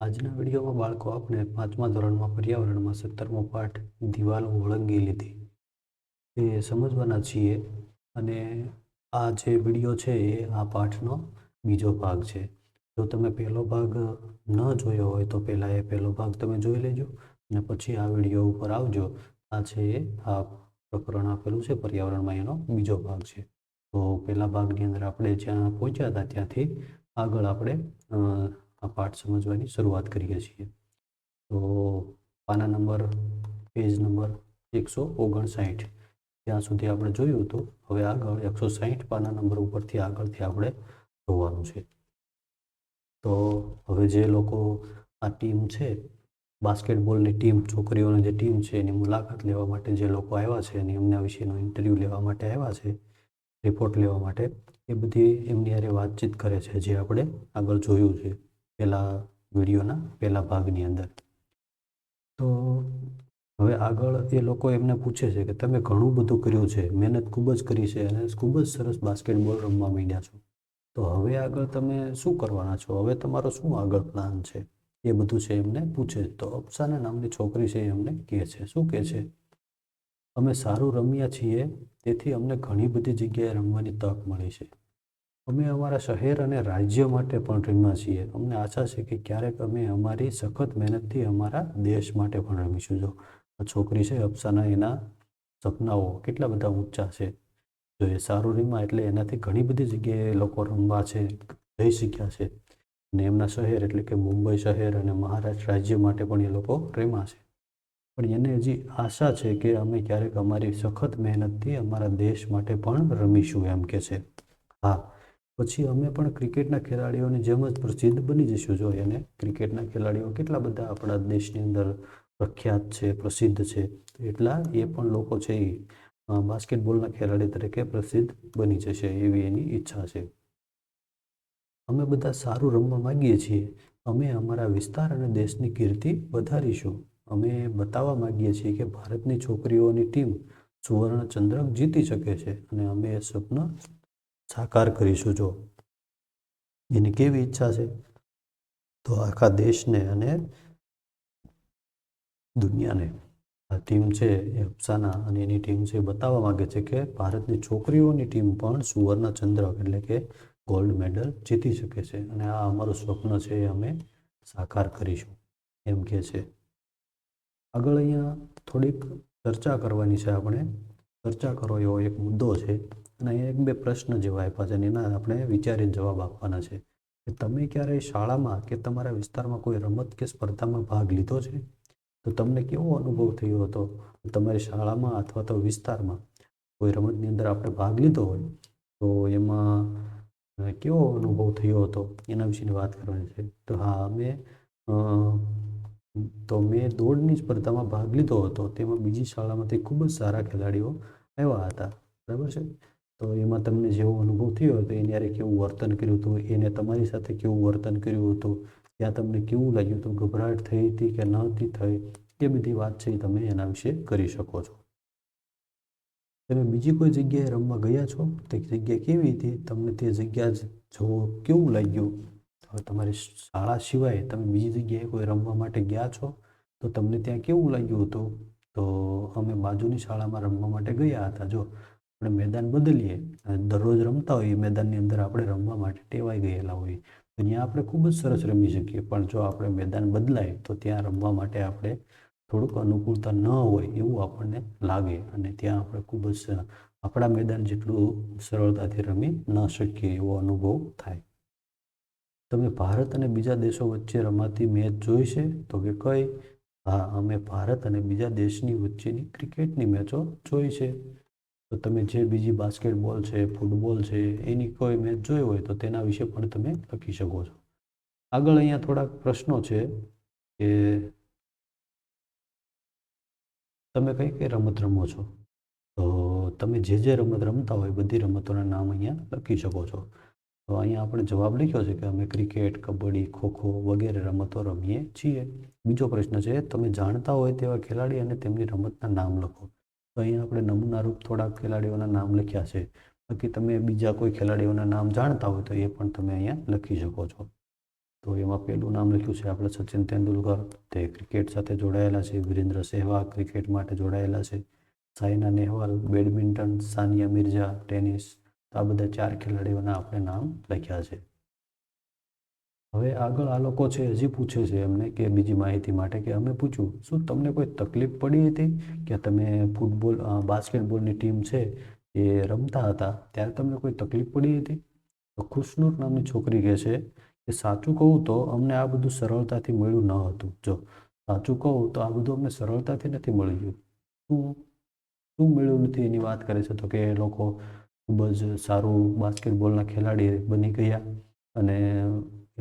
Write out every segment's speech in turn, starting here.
આજના વિડીયોમાં બાળકો આપણે 5મા ધોરણમાં પર્યાવરણમાં 17મો પાઠ દિવાલો ઓળંગી લીધી એ સમજવાના છીએ. અને આ જે વિડીયો છે એ આ પાઠનો બીજો ભાગ છે. જો તમે પહેલો ભાગ ન જોયો હોય તો પહેલાં એ પહેલો ભાગ તમે જોઈ લેજો અને પછી આ વિડીયો ઉપર આવજો. આ છે એ આ પ્રકરણ આપેલું છે પર્યાવરણમાં, એનો બીજો ભાગ છે. તો પહેલા ભાગની અંદર આપણે જ્યાં પહોંચ્યા હતા ત્યાંથી આગળ આપણે આ પાઠ સમજવાની શરૂઆત કરીએ છીએ. તો પાના નંબર પેજ નંબર 159 ત્યાં સુધી આપણે જોયું હતું. હવે આગળ 160 પાના નંબર ઉપરથી આગળથી આપણે જોવાનું છે. તો હવે જે લોકો આ ટીમ છે, બાસ્કેટબોલની ટીમ, છોકરીઓની જે ટીમ છે એની મુલાકાત લેવા માટે જે લોકો આવ્યા છે અને એમના વિશેનો ઇન્ટરવ્યૂ લેવા માટે આવ્યા છે, રિપોર્ટ લેવા માટે, એ બધી એમની હારે વાતચીત કરે છે, જે આપણે આગળ જોયું છે પહેલા વિડીયોના પહેલા ભાગની અંદર. તો હવે આગળ એ લોકો એમને પૂછે છે કે તમે ઘણું બધું કર્યું છે, મહેનત ખૂબ જ કરી છે અને ખૂબ જ સરસ બાસ્કેટબોલ રમવા માંડ્યા છો. તો હવે આગળ તમે શું કરવાના છો? હવે તમારો શું આગળ પ્લાન છે? એ બધું છે એમને પૂછે. તો અફસાના નામની છોકરી છે એમને કહે છે, શું કહે છે? અમે સારું રમ્યા છીએ, તેથી અમને ઘણી બધી જગ્યાએ રમવાની તક મળી છે. અમે અમારા શહેર અને રાજ્ય માટે પણ રમ્યા છીએ. અમને આશા છે કે ક્યારેક અમે અમારી સખત મહેનતથી અમારા દેશ માટે પણ રમીશું. જો આ છોકરી છે અફસાના, એના સપનાઓ કેટલા બધા ઊંચા છે. જો એ સારું રમ્યા એટલે એનાથી ઘણી બધી જગ્યાએ લોકો રમવા છે, જઈ શક્યા છે. અને એમના શહેર એટલે કે મુંબઈ શહેર અને મહારાષ્ટ્ર રાજ્ય માટે પણ એ લોકો રમ્યા છે. પણ એને હજી આશા છે કે અમે ક્યારેક અમારી સખત મહેનતથી અમારા દેશ માટે પણ રમીશું, એમ કે છે. હા, પછી અમે પણ ક્રિકેટના ખેલાડીઓની જેમ જ પ્રસિદ્ધ બની જઈશું. જો એને ક્રિકેટના ખેલાડીઓ કેટલા બધા આપણા દેશની અંદર પ્રખ્યાત છે, પ્રસિદ્ધ છે, એટલા એ પણ લોકો છે એ બાસ્કેટબોલના ખેલાડી તરીકે પ્રસિદ્ધ બની જશે, એવી એની ઈચ્છા છે. અમે બધા સારું રમવા માગીએ છીએ. અમે અમારા વિસ્તાર અને દેશની કીર્તિ વધારીશું. અમે બતાવવા માગીએ છીએ કે ભારતની છોકરીઓની ટીમ સુવર્ણ ચંદ્રક જીતી શકે છે અને અમે એ સપનું સાકાર કરીશું. જો એની કેવી ઈચ્છા છે, તો આખા દેશને અને દુનિયાને આ ટીમ છે એ અફસાના અને એની ટીમ છે બતાવવા માગે છે કે ભારતની છોકરીઓની ટીમ પણ સુવર્ણ ચંદ્રક એટલે કે ગોલ્ડ મેડલ જીતી શકે છે અને આ અમારું સ્વપ્ન છે એ અમે સાકાર કરીશું, એમ કે છે. આગળ અહીંયા થોડીક ચર્ચા કરવાની છે. આપણે ચર્ચા કરો એવો એક મુદ્દો છે અને અહીંયા એક બે પ્રશ્ન જેવા આપ્યા છે અને એના આપણે વિચારીને જવાબ આપવાના છે કે તમે ક્યારેય શાળામાં કે તમારા વિસ્તારમાં કોઈ રમત કે સ્પર્ધામાં ભાગ લીધો છે? તો તમને કેવો અનુભવ થયો હતો? તમારી શાળામાં અથવા તો વિસ્તારમાં કોઈ રમતની અંદર આપણે ભાગ લીધો હોય તો એમાં કેવો અનુભવ થયો હતો, એના વિશેની વાત કરવાની છે. તો હા, મેં દોડની સ્પર્ધામાં ભાગ લીધો હતો. તેમાં બીજી શાળામાંથી ખૂબ જ સારા ખેલાડીઓ આવ્યા હતા, બરાબર છે. તો એમાં તમને જેવો અનુભવ થયો હતો, એની હારે કેવું વર્તન કર્યું હતું, એને તમારી સાથે કેવું વર્તન કર્યું હતું, ત્યાં તમને કેવું લાગ્યું હતું, ગભરાટ થઈ હતી કે નહોતી થઈ, એ બધી વાત છે તમે એના વિશે કરી શકો છો. તમે બીજી કોઈ જગ્યાએ રમવા ગયા છો? તે જગ્યા કેવી હતી? તમને તે જગ્યા જોવો કેવું લાગ્યું? હવે તમારી શાળા સિવાય તમે બીજી જગ્યાએ કોઈ રમવા માટે ગયા છો તો તમને ત્યાં કેવું લાગ્યું હતું? તો અમે બાજુની શાળામાં રમવા માટે ગયા હતા. જો આપણે મેદાન બદલીએ, દરરોજ રમતા હોઈએ મેદાનની અંદર, આપણે રમવા માટે ટેવાઈ ગયેલા હોઈએ તો ત્યાં આપણે ખૂબ જ સરસ રમી શકીએ. પણ જો આપણે મેદાન બદલાય તો ત્યાં રમવા માટે આપણે થોડુંક અનુકૂળતા ન હોય એવું આપણને લાગે અને ત્યાં આપણે ખૂબ જ આપણા મેદાન જેટલું સરળતાથી રમી ન શકીએ એવો અનુભવ થાય. તમે ભારત અને બીજા દેશો વચ્ચે રમાતી મેચ જોઈ છે? તો કે કઈ? હા, અમે ભારત અને બીજા દેશની વચ્ચેની ક્રિકેટની મેચો જોઈ છે. તો તમે જે બીજી બાસ્કેટબોલ છે, ફૂટબોલ છે, એની કોઈ મેચ જોઈ હોય તો તેના વિશે પણ તમે લખી શકો છો. આગળ અહીંયા થોડાક પ્રશ્નો છે કે તમે કઈ કઈ રમત રમો છો? તો તમે જે રમત રમતા હોય બધી રમતોના નામ અહીંયા લખી શકો છો. તો અહીંયા આપણે જવાબ લખ્યો છે કે અમે ક્રિકેટ, કબડ્ડી, ખોખો વગેરે રમતો રમીએ છીએ. બીજો પ્રશ્ન છે, તમે જાણતા હોય તેવા ખેલાડી અને તેમની રમતના નામ લખો. તો અહીંયા આપણે નમૂનારૂપ થોડાક ખેલાડીઓના નામ લખ્યા છે. બાકી તમે બીજા કોઈ ખેલાડીઓના નામ જાણતા હોય તો એ પણ તમે અહીંયા લખી શકો છો. તો એમાં પહેલું નામ લખ્યું છે આપણે સચિન તેંડુલકર, તે ક્રિકેટ સાથે જોડાયેલા છે. વિરેન્દ્ર સહેવાગ ક્રિકેટ માટે જોડાયેલા છે. Saina Nehwal badminton, Sania Mirza tennis. તો આ બધા 4 ખેલાડીઓના આપણે નામ લખ્યા છે. હવે આગળ આ લોકો છે હજી પૂછે છે એમને કે બીજી માહિતી માટે કે અમે પૂછ્યું શું તમને કોઈ તકલીફ પડી હતી કે તમે ફૂટબોલ બાસ્કેટબોલની ટીમ છે એ રમતા હતા ત્યારે તમને કોઈ તકલીફ પડી હતી? તો ખુશનૂર નામની છોકરી કહે છે કે સાચું કહું તો અમને આ બધું સરળતાથી મળ્યું ન હતું. જો સાચું કહું તો આ બધું અમને સરળતાથી નથી મળ્યું. શું શું મળ્યું નથી એની વાત કરે છે તો કે એ લોકો ખૂબ જ સારું બાસ્કેટબોલના ખેલાડી બની ગયા અને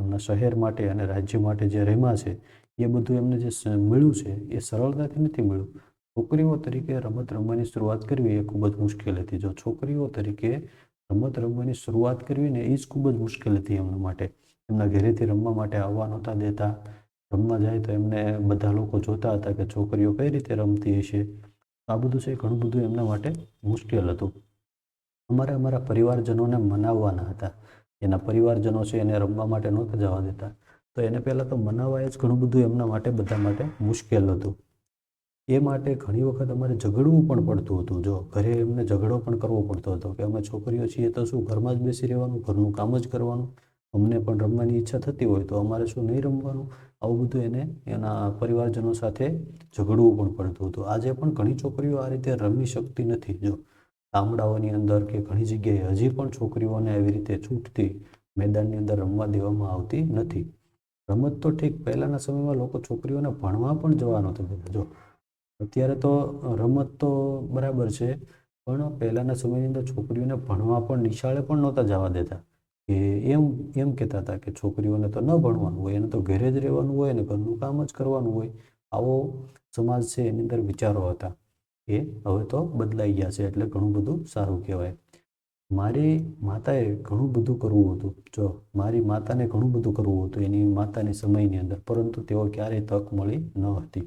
એમના શહેર માટે અને રાજ્ય માટે જે રમ્યા છે એ બધું એમને જે મળ્યું છે એ સરળતાથી નથી મળ્યું. છોકરીઓ તરીકે રમત રમવાની શરૂઆત કરવી એ ખૂબ જ મુશ્કેલ હતી. જો છોકરીઓ તરીકે રમત રમવાની શરૂઆત કરવી ને એ જ ખૂબ જ મુશ્કેલ હતી એમના માટે. એમના ઘરેથી રમવા માટે આવવા નહોતા દેતા. રમવા જાય તો એમને બધા લોકો જોતા હતા કે છોકરીઓ કઈ રીતે રમતી હશે. આ બધું છે ઘણું બધું એમના માટે મુશ્કેલ હતું. અમારે અમારા પરિવારજનોને મનાવવાના હતા. એના પરિવારજનો છે એને રમવા માટે નહોતા જવા દેતા. તો એને પહેલાં તો મનાવવા જ ઘણું બધું એમના માટે બધા માટે મુશ્કેલ હતું. એ માટે ઘણી વખત અમારે ઝઘડવું પણ પડતું હતું. જો ઘરે એમને ઝઘડો પણ કરવો પડતો હતો કે અમે છોકરીઓ છીએ તો શું ઘરમાં જ બેસી રહેવાનું, ઘરનું કામ જ કરવાનું, અમને પણ રમવાની ઈચ્છા થતી હોય તો અમારે શું નહીં રમવાનું? આવું બધું એને એના પરિવારજનો સાથે ઝઘડવું પણ પડતું હતું. આજે પણ ઘણી છોકરીઓ આ રીતે રમી શકતી નથી. જો ગામડાઓની અંદર કે ઘણી જગ્યાએ હજી પણ છોકરીઓને આવી રીતે છૂટથી મેદાનની અંદર રમવા દેવામાં આવતી નથી. રમત તો ઠીક, પહેલાંના સમયમાં લોકો છોકરીઓને ભણવા પણ જવા નહોતા દેતા. જો અત્યારે તો રમત તો બરાબર છે પણ પહેલાંના સમયની અંદર છોકરીઓને ભણવા પણ નિશાળે પણ નહોતા જવા દેતા. કે એમ કહેતા હતા કે છોકરીઓને તો ન ભણવાનું હોય, એને તો ઘરે જ રહેવાનું હોય ને ઘરનું કામ જ કરવાનું હોય. આવો સમાજ છે એની અંદર વિચારો હતા. એ હવે તો બદલાઈ ગયા છે એટલે ઘણું બધું સારું કહેવાય. મારી માતાએ ઘણું બધું કરવું હતું. જો મારી માતાને ઘણું બધું કરવું હતું એની માતાની સમયની અંદર, પરંતુ તેઓ ક્યારેય તક મળી ન હતી.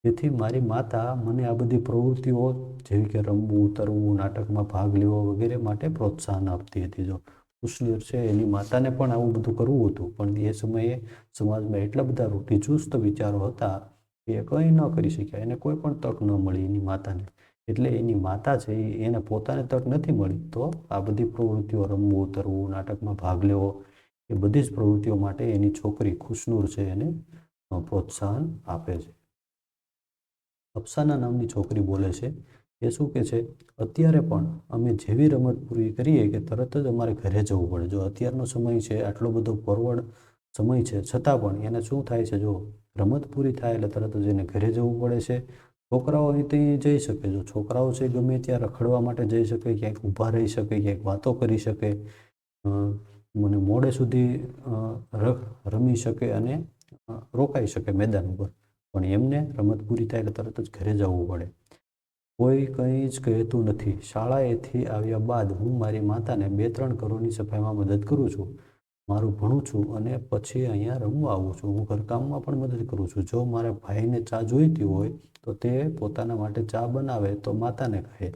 તેથી મારી માતા મને આ બધી પ્રવૃત્તિઓ જેવી કે રમવું, તરવું, નાટકમાં ભાગ લેવો વગેરે માટે પ્રોત્સાહન આપતી હતી. જો ખુશનૂર છે એની માતાને પણ આવું બધું કરવું હતું પણ એ સમયે સમાજમાં એટલા બધા રૂઢિચુસ્ત વિચારો હતા કે એ કંઈ ન કરી શક્યા. એને કોઈ પણ તક ન મળી એની માતાને. એટલે એની માતા છે એને પોતાને તક નથી મળી તો આ બધી પ્રવૃત્તિઓ રમવું, તરવું, નાટકમાં ભાગ લેવો એ બધી જ પ્રવૃત્તિઓ માટે એની છોકરી ખુશનૂર છે એને પ્રોત્સાહન આપે છે. અફસાના નામની છોકરી બોલે છે. એ શું કહે છે? અત્યારે પણ અમે જેવી રમત પૂરી કરીએ કે તરત જ અમારે ઘરે જવું પડે. જો અત્યારનો સમય છે આટલો બધો ફોરવર્ડ સમય છે છતાં પણ એને શું થાય છે? જો રમત પૂરી થાય એટલે તરત જ એને ઘરે જવું પડે છે. છોકરાઓ અહીંથી જઈ શકે. જો છોકરાઓ છે ગમે ત્યાં રખડવા માટે જઈ શકે, ક્યાંક ઊભા રહી શકે, ક્યાંક વાતો કરી શકે, મને મોડે સુધી રમી શકે અને રોકાઈ શકે મેદાન ઉપર. પણ એમને રમત પૂરી થાય એટલે તરત જ ઘરે જવું પડે. કોઈ કંઈ જ કહેતું નથી. શાળાએથી આવ્યા બાદ હું મારી માતાને 2-3 ઘરોની સફાઈમાં મદદ કરું છું. મારું ભણું છું અને પછી અહીંયા રમવા આવું છું. હું ઘરકામમાં પણ મદદ કરું છું. જો મારા ભાઈને ચા જોઈતી હોય તો તે પોતાના માટે ચા બનાવે તો માતાને કહે.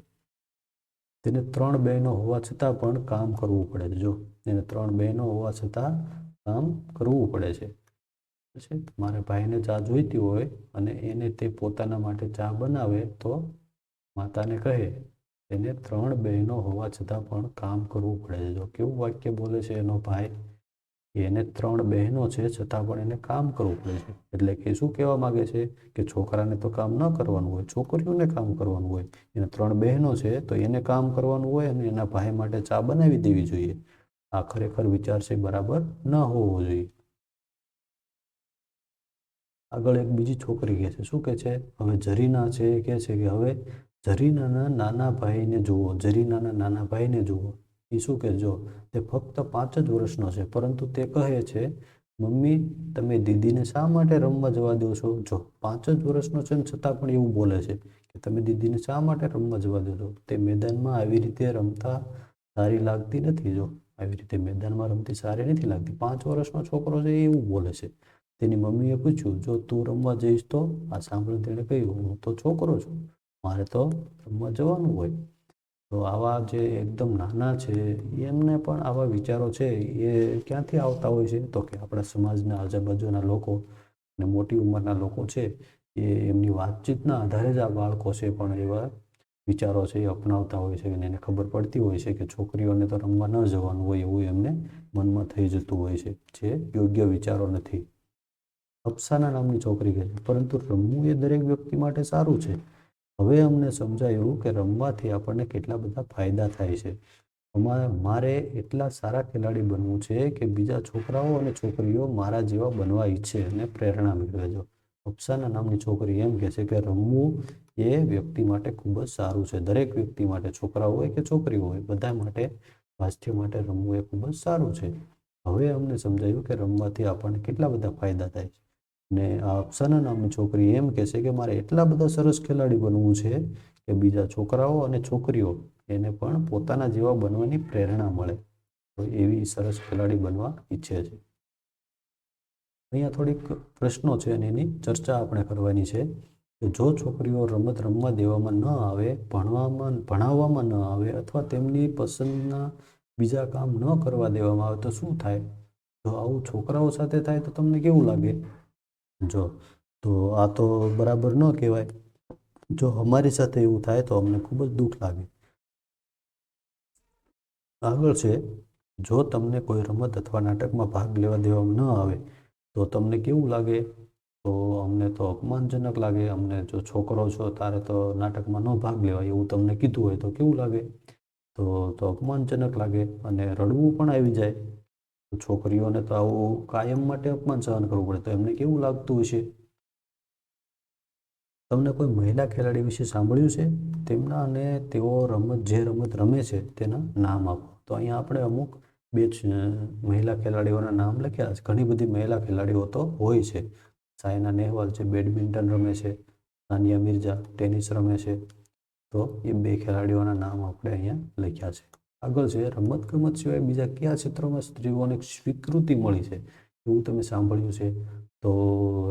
તેને 3 બહેનો હોવા છતાં પણ કામ કરવું પડે છે. જો એને 3 બહેનો હોવા છતાં કામ કરવું પડે છે. મારા ભાઈને ચા જોઈતી હોય અને એને તે પોતાના માટે ચા બનાવે તો માતાને કહે. એને 3 બહેનો હોવા છતાં પણ કામ કરવું પડે છે. જો કેવું વાક્ય બોલે છે એનો ભાઈ, એને 3 બહેનો છે છતાં પણ એને કામ કરવું પડે છે. એટલે કે શું કહેવા માગે છે કે છોકરાને તો કામ ન કરવાનું હોય, છોકરીઓને કામ કરવાનું હોય. એને 3 બહેનો છે તો એને કામ કરવાનું હોય અને એના ભાઈ માટે ચા બનાવી દેવી જોઈએ. આ ખરેખર વિચાર છે બરાબર ન હોવો જોઈએ. આગળ એક બીજી છોકરી કહે છે. શું કહે છે? હવે ઝરીના છે એ કહે છે કે હવે ઝરીનાના નાના ભાઈને જુઓ, ઝરીનાના નાના ભાઈને જુઓ. એ શું કહે? જો તે ફક્ત 5 જ વર્ષનો છે પરંતુ તે કહે છે મમ્મી તમે દીદીને શા માટે રમવા જવા દો છો? જો 5 જ વર્ષનો છે ને છતાં પણ એવું બોલે છે કે તમે દીદીને શા માટે રમવા જવા દો છો? તે મેદાનમાં આવી રીતે રમતા સારી લાગતી નથી. જો આવી રીતે મેદાનમાં રમતી સારી નથી લાગતી. 5 વર્ષનો છોકરો છે એવું બોલે છે. તેની મમ્મીએ પૂછ્યું જો તું રમવા જઈશ તો? આ સાંભળીને તેણે કહ્યું હું તો છોકરો છું, મારે તો રમવા જવાનું હોય. તો આવા જે એકદમ નાના છે એમને પણ આવા વિચારો છે એ ક્યાંથી આવતા હોય છે? તો કે આપણા સમાજના આજુબાજુના લોકો અને મોટી ઉંમરના લોકો છે એ એમની વાતચીતના આધારે જ આ બાળકો છે પણ એવા વિચારો છે એ અપનાવતા હોય છે અને એને ખબર પડતી હોય છે કે છોકરીઓને તો રમવા ન જવાનું હોય એવું એમને મનમાં થઈ જતું હોય છે, જે યોગ્ય વિચારો નથી. અપ્સાના નામની છોકરી કહે છે, પરંતુ રમવું એ દરેક વ્યક્તિ માટે સારું છે. હવે અમને સમજાયું કે રમવાથી આપણને કેટલા બધા ફાયદા થાય છે. મારે એટલા સારા ખેલાડી બનવું છે કે બીજા છોકરાઓ અને છોકરીઓ મારા જેવા બનવા ઈચ્છે અને પ્રેરણા મેળવે. જો અપ્સાના નામની છોકરી એમ કહે છે કે રમવું એ વ્યક્તિ માટે ખૂબ જ સારું છે. દરેક વ્યક્તિ માટે, છોકરા હોય કે છોકરી હોય, બધા માટે સ્વાસ્થ્ય માટે રમવું એ ખૂબ જ સારું છે. હવે અમને સમજાયું કે રમવાથી આપણને કેટલા બધા ફાયદા થાય છે. ને આ અપ્સાના નામની છોકરી એમ કહે છે કે મારે એટલા બધા સરસ ખેલાડી બનવું છે કે બીજા છોકરાઓ અને છોકરીઓ એને પણ પોતાના જેવા બનવાની પ્રેરણા મળે. તો એવી સરસ ખેલાડી બનવા ઈચ્છે છે. અહીંયા થોડીક પ્રશ્નો છે અને એની ચર્ચા આપણે કરવાની છે કે જો છોકરીઓ રમત રમવા દેવામાં ન આવે, ભણાવવામાં ન આવે અથવા તેમની પસંદના બીજા કામ ન કરવા દેવામાં આવે તો શું થાય? જો આવું છોકરાઓ સાથે થાય તો તમને કેવું લાગે? જો તો આ તો બરાબર ન કહેવાય. જો અમારી સાથે એવું થાય તો અમને ખૂબ જ દુઃખ લાગે. આગળ છે, જો તમને કોઈ રમત અથવા નાટકમાં ભાગ લેવા દેવામાં ન આવે તો તમને કેવું લાગે? તો અમને તો અપમાનજનક લાગે. અમને જો છોકરો છો તારે તો નાટકમાં ન ભાગ લેવાય એવું તમને કીધું હોય તો કેવું લાગે? તો અપમાનજનક લાગે અને રડવું પણ આવી જાય. તો છોકરીઓને તો આવું કાયમ માટે અપમાન સહન કરવું પડે તો એમને કેવું લાગતું હશે? તમને કોઈ મહિલા ખેલાડી વિશે સાંભળ્યું છે? તેમના અને તેઓ જે રમત રમે છે તેના નામ આપો. તો અહીંયા આપણે અમુક બે મહિલા ખેલાડીઓના નામ લખ્યા છે. ઘણી બધી મહિલા ખેલાડીઓ તો હોય છે. સાયના નેહવાલ છે, બેડમિન્ટન રમે છે. સાનિયા મિર્ઝા ટેનિસ રમે છે. તો એ બે ખેલાડીઓના નામ આપણે અહીંયા લખ્યા છે. આગળ છે, રમતગમત સિવાય બીજા કયા ક્ષેત્રોમાં સ્ત્રીઓને સ્વીકૃતિ મળી છે એવું તમે સાંભળ્યું છે? તો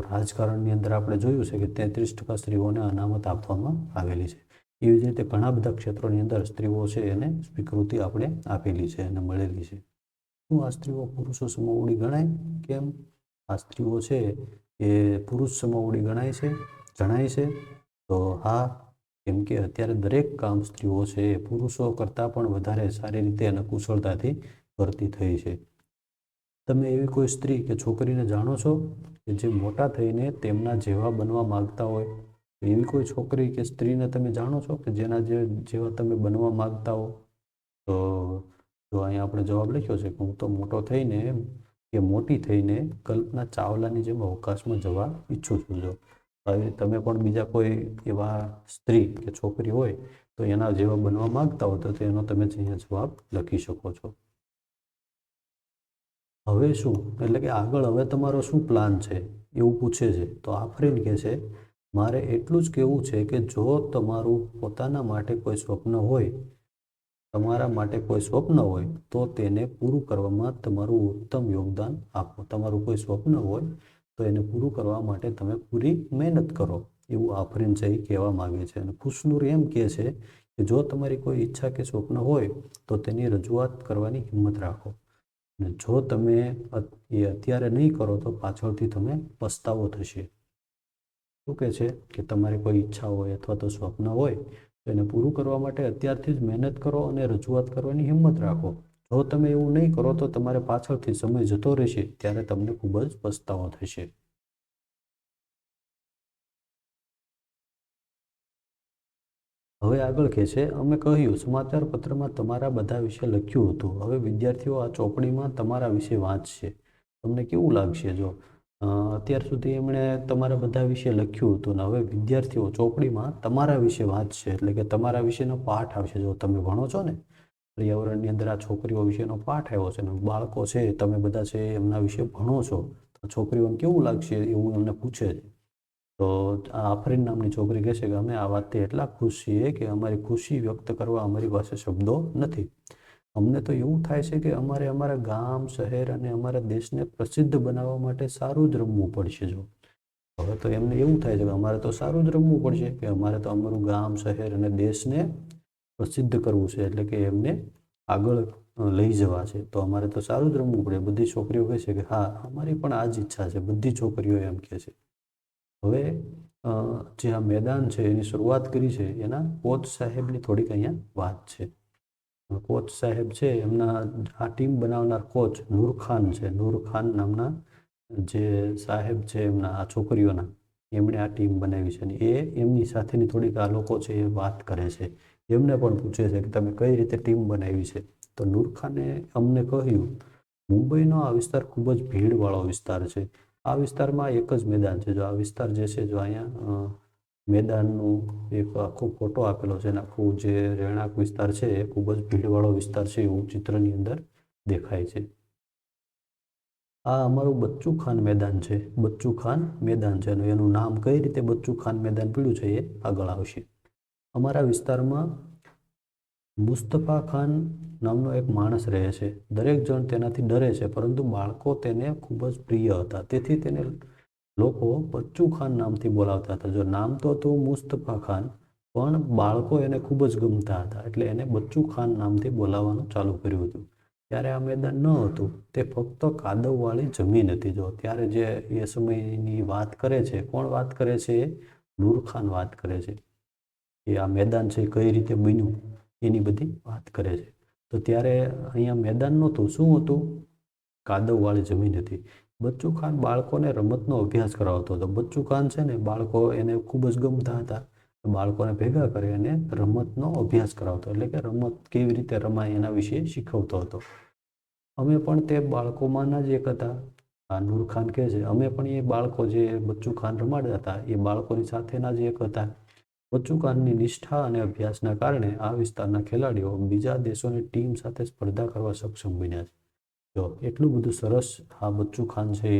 રાજકારણની અંદર આપણે જોયું છે કે 33% સ્ત્રીઓને અનામત આપવામાં આવેલી છે. એવી જ રીતે ઘણા બધા ક્ષેત્રોની અંદર સ્ત્રીઓ છે એને સ્વીકૃતિ આપણે આપેલી છે અને મળેલી છે. શું આ સ્ત્રીઓ પુરુષો સમોવડી ગણાય? કેમ? આ સ્ત્રીઓ છે એ પુરુષ સમોવડી જણાય છે? તો હા, કેમ કે અત્યારે દરેક કામ સ્ત્રીઓ છે એ પુરુષો કરતાં પણ વધારે સારી રીતે અને કુશળતાથી કરતી થઈ છે. તમે એવી કોઈ સ્ત્રી કે છોકરીને જાણો છો કે જે મોટા થઈને તેમના જેવા બનવા માગતા હોય? એવી કોઈ છોકરી કે સ્ત્રીને તમે જાણો છો કે જેના જેવા તમે બનવા માગતા હો? તો જો અહીંયા આપણે જવાબ લખ્યો છે કે હું તો મોટો થઈને કે મોટી થઈને કલ્પના ચાવલાની જેમ અવકાશમાં જવા ઈચ્છું છું. જો હવે તમે પણ બીજા કોઈ એવા સ્ત્રી કે છોકરી હોય તો એના જેવા બનવા માગતા હો તો એનો તમે અહીંયા જવાબ લખી શકો છો. હવે શું, એટલે કે આગળ હવે તમારો શું પ્લાન છે એવું પૂછે છે. તો આફરીન કહે છે, મારે એટલું જ કહેવું છે કે જો તમારું પોતાના માટે કોઈ સ્વપ્ન હોય, તમારા માટે કોઈ સ્વપ્ન હોય તો તેને પૂરું કરવામાં તમારું ઉત્તમ યોગદાન આપો. તમારું કોઈ સ્વપ્ન હોય તો એને પૂરું કરવા માટે તમે પૂરી મહેનત કરો એવું આફરીન છે એ કહેવા માગે છે. અને ખુશનુર એમ કહે છે કે જો તમારી કોઈ ઈચ્છા કે સ્વપ્ન હોય તો તેની રજૂઆત કરવાની હિંમત રાખો. અને જો તમે એ અત્યારે નહીં કરો તો પાછળથી તમે પસ્તાવો થશે. શું કહે છે કે તમારી કોઈ ઈચ્છા હોય અથવા તો સ્વપ્ન હોય તો એને પૂરું કરવા માટે અત્યારથી જ મહેનત કરો અને રજૂઆત કરવાની હિંમત રાખો. જો તમે એવું નહીં કરો તો તમારે પાછળથી સમય જતો રહેશે ત્યારે તમને ખૂબ જ પસ્તાવો થશે. હવે આગળ કહે છે, અમે કહ્યું સમાચાર પત્રમાં તમારા બધા વિશે લખ્યું હતું. હવે વિદ્યાર્થીઓ આ ચોપડીમાં તમારા વિશે વાંચશે. તમને કેવું લાગશે? જો અત્યાર સુધી એમણે તમારા બધા વિશે લખ્યું હતું ને હવે વિદ્યાર્થીઓ ચોપડીમાં તમારા વિશે વાંચશે. એટલે કે તમારા વિશેનો પાઠ આવશે. જો તમે ભણો છો ને પર્યાવરણની અંદર આ છોકરીઓ વિશેનો પાઠ આવ્યો છે ને બાળકો છે તમે બધા છે એમના વિશે ભણો છો તો છોકરીઓને કેવું લાગશે એવું એમને પૂછે છે. તો આ આફરીન નામની છોકરી કહે છે કે અમે આ વાતથી એટલા ખુશ છીએ કે અમારી ખુશી વ્યક્ત કરવા અમારી પાસે શબ્દો નથી. અમને તો એવું થાય છે કે અમારે અમારા ગામ, શહેર અને અમારા દેશને પ્રસિદ્ધ બનાવવા માટે સારું જ રમવું પડશે. જો હવે તો એમને એવું થાય છે કે અમારે તો સારું જ રમવું પડશે કે અમારે તો અમારું ગામ, શહેર અને દેશને પ્રસિદ્ધ કરવું છે, એટલે કે એમને આગળ લઈ જવા છે. તો અમારે તો સારું જ રમવું પડે. બધી છોકરીઓ કહે છે કે હા, અમારી પણ આ જ ઈચ્છા છે. બધી છોકરીઓ એમ કહે છે. હવે જે આ મેદાન છે એની શરૂઆત કરી છે એના કોચ સાહેબની થોડીક અહીંયા વાત છે. કોચ સાહેબ છે એમના આ ટીમ બનાવનાર કોચ નૂર ખાન છે. નૂર ખાન નામના જે સાહેબ છે એમના આ છોકરીઓના, એમણે આ ટીમ બનાવી છે. અને એમની સાથેની થોડીક આ લોકો છે એ વાત કરે છે. એમને પણ પૂછે છે કે તમે કઈ રીતે ટીમ બનાવી છે. તો નૂર ખાને અમને કહ્યું, મુંબઈનો આ વિસ્તાર ખૂબ જ ભીડવાળો વિસ્તાર છે. આ વિસ્તારમાં એક જ મેદાન છે. જો આ વિસ્તાર જે છે, જો અહીંયા મેદાનનું એક આખો ફોટો આપેલો છે અને આખું જે રહેણાંક વિસ્તાર છે એ ખૂબ જ ભીડવાળો વિસ્તાર છે એવું ચિત્રની અંદર દેખાય છે. આ અમારું બચ્ચુ ખાન મેદાન છે. બચ્ચુ ખાન મેદાન છે અને એનું નામ કઈ રીતે બચ્ચુ ખાન મેદાન પડ્યું છે એ આગળ આવશે. અમારા વિસ્તારમાં મુસ્તફા ખાન નામનો એક માણસ રહે છે. દરેક જણ તેનાથી ડરે છે, પરંતુ બાળકો તેને ખૂબ જ પ્રિય હતા. તેથી તેને લોકો બચ્ચુ ખાન નામથી બોલાવતા હતા. જો નામ તો હતું મુસ્તફા ખાન, પણ બાળકો એને ખૂબ જ ગમતા હતા, એટલે એને બચ્ચુ ખાન નામથી બોલાવવાનું ચાલુ કર્યું હતું. ત્યારે આ મેદાન ન હતું, તે ફક્ત કાદવવાળી જમીન હતી. જો ત્યારે જે એ સમયની વાત કરે છે, કોણ વાત કરે છે? નૂર ખાન વાત કરે છે. એ આ મેદાન છે કઈ રીતે બન્યું એની બધી વાત કરે છે. તો ત્યારે અહીંયા મેદાન નહોતું. શું હતું? કાદવવાળી જમીન હતી. બચ્ચુ ખાન બાળકોને રમતનો અભ્યાસ કરાવતો હતો. બચ્ચુ ખાન છે ને, બાળકો એને ખૂબ જ ગમતા હતા. બાળકોને ભેગા કરી અને રમતનો અભ્યાસ કરાવતો, એટલે કે રમત કેવી રીતે રમાય એના વિશે શીખવતો હતો. અમે પણ તે બાળકોમાંના જ એક હતા. આ નૂર ખાન કહે છે, અમે પણ એ બાળકો જે બચ્ચુ ખાન રમાડતા હતા એ બાળકોની સાથેના જ એક હતા. બચ્ચુ ખાનની નિષ્ઠા અને અભ્યાસના કારણે આ વિસ્તારના ખેલાડીઓ બીજા દેશોની ટીમ સાથે સ્પર્ધા કરવા સક્ષમ બન્યા છે. જો એટલું બધું સરસ આ બચ્ચુ ખાન છે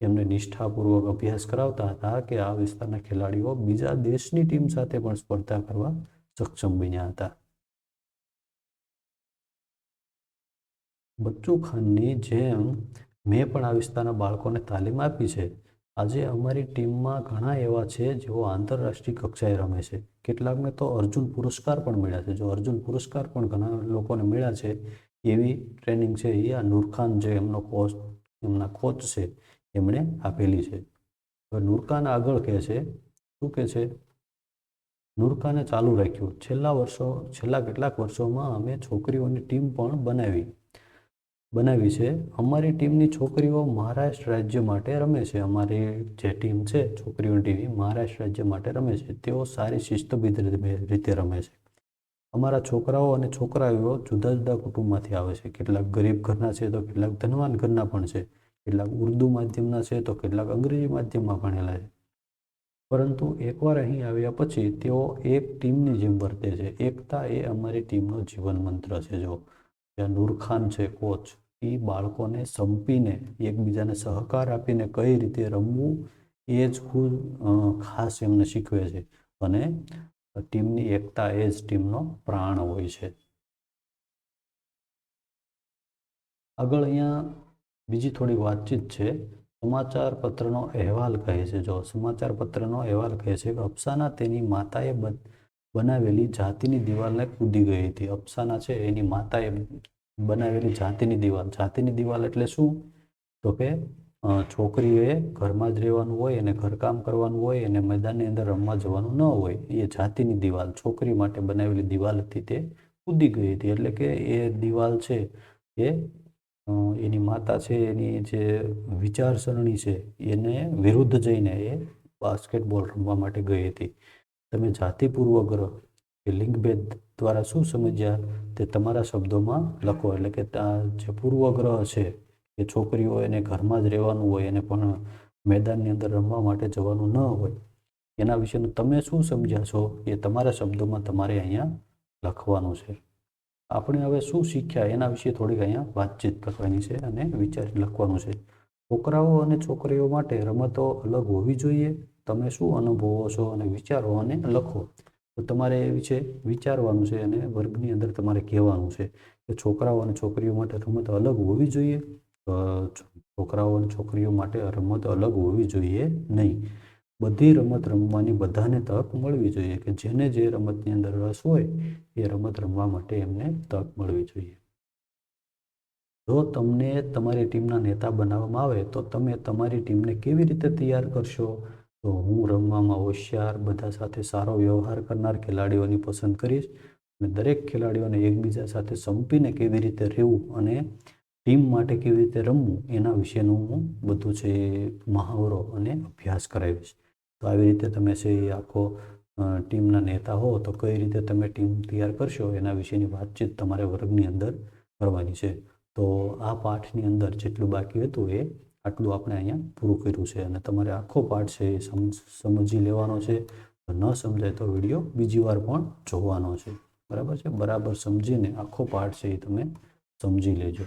એમને નિષ્ઠાપૂર્વક અભ્યાસ કરાવતા હતા કે આ વિસ્તારના ખેલાડીઓ બીજા દેશની ટીમ સાથે પણ સ્પર્ધા કરવા સક્ષમ બન્યા હતા. બચ્ચુ ખાનની જેમ મેં પણ આ વિસ્તારના બાળકોને તાલીમ આપી છે. આજે અમારી ટીમમાં ઘણા એવા છે જેઓ આંતરરાષ્ટ્રીય કક્ષાએ રમે છે. કેટલાકને તો અર્જુન પુરસ્કાર પણ મળ્યા છે. જો અર્જુન પુરસ્કાર પણ ઘણા લોકોને મળ્યા છે. એવી ટ્રેનિંગ છે એ આ નૂર ખાન જે એમના કોચ છે એમણે આપેલી છે. હવે નૂર ખાન આગળ કહે છે, શું કહે છે? નૂર ખાને ચાલુ રાખ્યું, છેલ્લા કેટલાક વર્ષોમાં અમે છોકરીઓની ટીમ પણ બનાવી છે. અમારી ટીમની છોકરીઓ મહારાષ્ટ્ર રાજ્ય માટે રમે છે. અમારી જે ટીમ છે છોકરીઓની ટીમ મહારાષ્ટ્ર રાજ્ય માટે રમે છે. તેઓ સારી શિસ્તબદ્ધ રીતે રમે છે. અમારા છોકરાઓ અને છોકરાઓ જુદા જુદા કુટુંબમાંથી આવે છે. કેટલાક ગરીબ ઘરના છે તો કેટલાક ધનવાન ઘરના પણ છે. કેટલાક ઉર્દુ માધ્યમના છે તો કેટલાક અંગ્રેજી માધ્યમમાં ભણેલા છે. પરંતુ એકવાર અહીં આવ્યા પછી તેઓ એક ટીમની જેમ વર્તે છે. એકતા એ અમારી ટીમનો જીવન મંત્ર છે. જો નૂર ખાન છે કોચ, એ બાળકોને સંપીને એકબીજાને સહકાર આપીને કઈ રીતે રમવું એ જ ખૂબ ખાસ એમને શીખવે છે. અને ટીમની એકતા એ જ ટીમનો પ્રાણ હોય છે. આગળ અહીંયા બીજી થોડી વાતચીત છે. સમાચાર પત્રનો અહેવાલ કહે છે, જો સમાચાર પત્રનો અહેવાલ કહે છે કે અફસાના તેની માતાએ બનાવેલી જાતિની દિવાલને કૂદી ગઈ હતી. અફસાના છે એની માતાએ બનાવેલી જાતિની દિવાલ એટલે શું? તો કે છોકરીઓએ ઘરમાં જ રહેવાનું હોય અને ઘરકામ કરવાનું હોય અને મેદાનની અંદર રમવા જવાનું ન હોય. એ જાતિની દિવાલ છોકરી માટે બનાવેલી દિવાલ હતી, તે કૂદી ગઈ હતી. એટલે કે એ દિવાલ છે એ એની માતા છે એની જે વિચારસરણી છે એને વિરુદ્ધ જઈને એ બાસ્કેટબોલ રમવા માટે ગઈ હતી. તમે જાતિ પૂર્વગ્રહ કે લિંગભેદ દ્વારા શું સમજ્યા તે તમારા શબ્દોમાં લખો. એટલે કે જે પૂર્વગ્રહ છે એ છોકરીઓ એને ઘરમાં જ રહેવાનું હોય એને પણ મેદાનની અંદર રમવા માટે જવાનું ન હોય, એના વિશેનું તમે શું સમજ્યા છો એ તમારા શબ્દોમાં તમારે અહીંયા લખવાનું છે. આપણે હવે શું શીખ્યા એના વિશે થોડીક અહીંયા વાતચીત કરવાની છે અને વિચાર લખવાનું છે. છોકરાઓ અને છોકરીઓ માટે રમતો અલગ હોવી જોઈએ. તમે શું અનુભવો છો અને વિચારો અને લખો. તો તમારે એ વિશે વિચારવાનું છે અને વર્ગની અંદર તમારે કહેવાનું છે કે છોકરાઓ અને છોકરીઓ માટે રમતો અલગ હોવી જોઈએ. છોકરાઓ અને છોકરીઓ માટે રમતો અલગ હોવી જોઈએ નહીં. બધી રમત રમવાની બધાને તક મળવી જોઈએ કે જેને જે રમતની અંદર રસ હોય એ રમત રમવા માટે એમને તક મળવી જોઈએ. જો તમને તમારી ટીમના નેતા બનાવવામાં આવે તો તમે તમારી ટીમને કેવી રીતે તૈયાર કરશો? તો હું રમવામાં હોશિયાર, બધા સાથે સારો વ્યવહાર કરનાર ખેલાડીઓની પસંદ કરીશ અને દરેક ખેલાડીઓને એકબીજા સાથે સંપીને કેવી રીતે રહેવું અને ટીમ માટે કેવી રીતે રમવું એના વિશેનું હું બધું છે એ મહાવરો અને અભ્યાસ કરાવીશ. તો આવી રીતે તમે છે એ આખો ટીમના નેતા હો તો કઈ રીતે તમે ટીમ તૈયાર કરશો એના વિશેની વાતચીત તમારે વર્ગની અંદર કરવાની છે. તો આ પાઠની અંદર જેટલું બાકી હતું એ આટલું આપણે અહીંયા પૂરું કર્યું છે અને તમારે આખો પાઠ છે એ સમજી લેવાનો છે. ન સમજાય તો વિડીયો બીજી વાર પણ જોવાનો છે. બરાબર છે? બરાબર સમજીને આખો પાઠ છે એ તમે સમજી લેજો.